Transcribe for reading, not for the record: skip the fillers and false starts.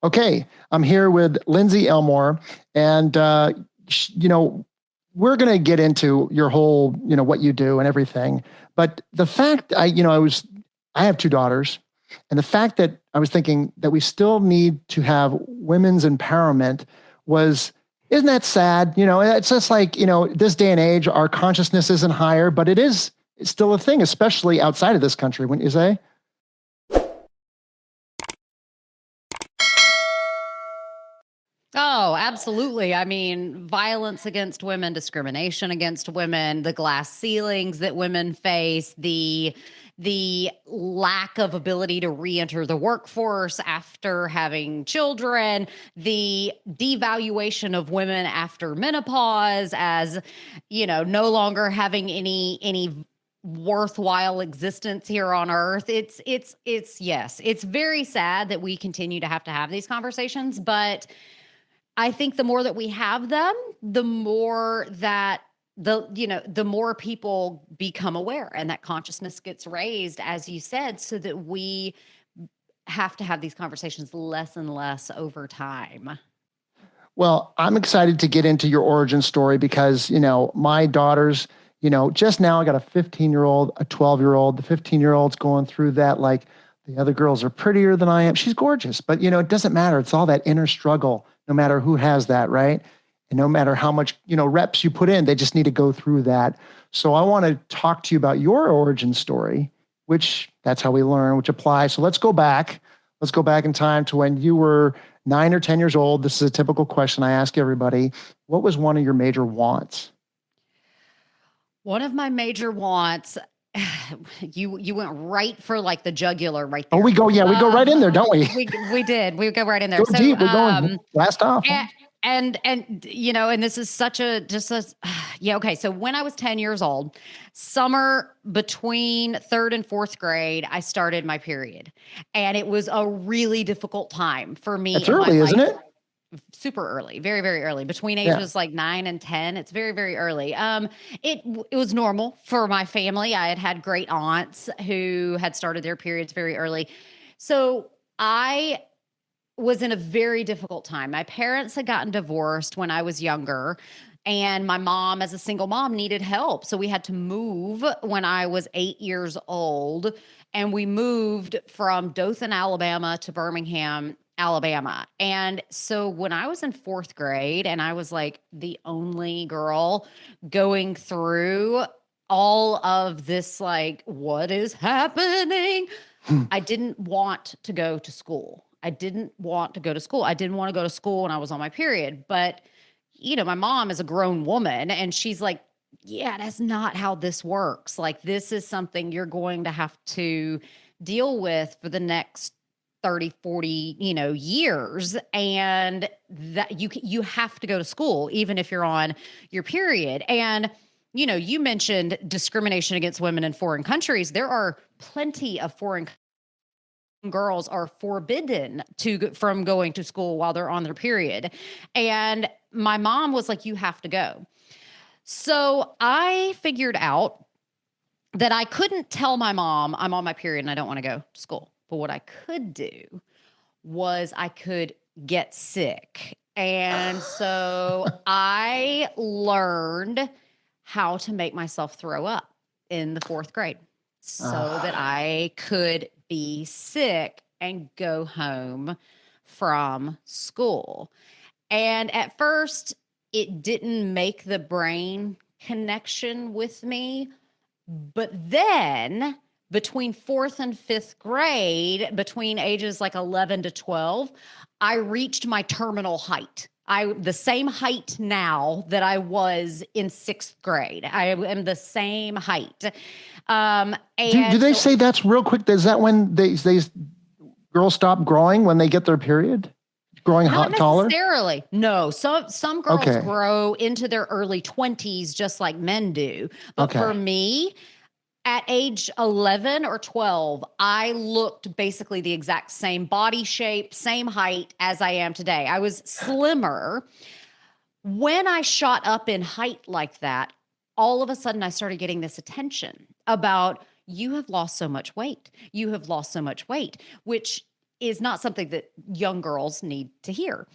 Okay, I'm here with Lindsey Elmore, and you know, we're going to get into your whole, what you do and everything. But the fact I have two daughters, and the fact that I was thinking that we still need to have women's empowerment was, isn't that sad? It's just like, this day and age, our consciousness isn't higher, but it's still a thing, especially outside of this country, wouldn't you say? Oh, absolutely. I mean, violence against women, discrimination against women, the glass ceilings that women face, the lack of ability to re-enter the workforce after having children, the devaluation of women after menopause as, no longer having any worthwhile existence here on earth. Yes, it's very sad that we continue to have these conversations, but I think the more that we have them, the more that the more people become aware and that consciousness gets raised, as you said, so that we have to have these conversations less and less over time. Well, I'm excited to get into your origin story because, my daughters, just now I got a 15-year-old, a 12-year-old. The 15-year-old's going through that like the other girls are prettier than I am. She's gorgeous, but it doesn't matter. It's all that inner struggle, no matter who has that, right? And no matter how much, reps you put in, they just need to go through that. So I want to talk to you about your origin story, which that's how we learn, which applies. So let's go back. Let's go back in time to when you were 9 or 10 years old. This is a typical question I ask everybody. What was one of your major wants? One of my major wants, you went right for like the jugular right Oh, there. we go right in there, don't we? We did. We go right in there. Go deep. We're going blast off. And this is such a yeah. Okay. So when I was 10 years old, summer between third and fourth grade, I started my period, and it was a really difficult time for me. It's early, isn't it? Super early, very, very early, between ages like 9 and 10. It's very, very early. It was normal for my family. I had great aunts who had started their periods very early. So I was in a very difficult time. My parents had gotten divorced when I was younger, and my mom, as a single mom, needed help. So we had to move when I was 8 years old, and we moved from Dothan, Alabama to Birmingham, Alabama. And so when I was in fourth grade and I was like the only girl going through all of this, like, what is happening? I didn't want to go to school. I didn't want to go to school. I didn't want to go to school when I was on my period. But, my mom is a grown woman and she's like, yeah, that's not how this works. Like, this is something you're going to have to deal with for the next 30, 40, years. And that you have to go to school, even if you're on your period. And, you mentioned discrimination against women in foreign countries. There are plenty of foreign girls are forbidden from going to school while they're on their period. And my mom was like, you have to go. So I figured out that I couldn't tell my mom I'm on my period and I don't want to go to school. But what I could do was I could get sick. And so I learned how to make myself throw up in the fourth grade so that I could be sick and go home from school. And at first, it didn't make the brain connection with me. But then between fourth and fifth grade, between ages like 11 to 12, I reached my terminal height. The same height now that I was in sixth grade. I am the same height. Do they say that's real quick? Is that when they girls stop growing when they get their period? Growing taller? Not necessarily. No, some girls grow into their early 20s just like men do. But for me, at age 11 or 12, I looked basically the exact same body shape, same height as I am today. I was slimmer. When I shot up in height like that, all of a sudden I started getting this attention about, you have lost so much weight. You have lost so much weight, which is not something that young girls need to hear.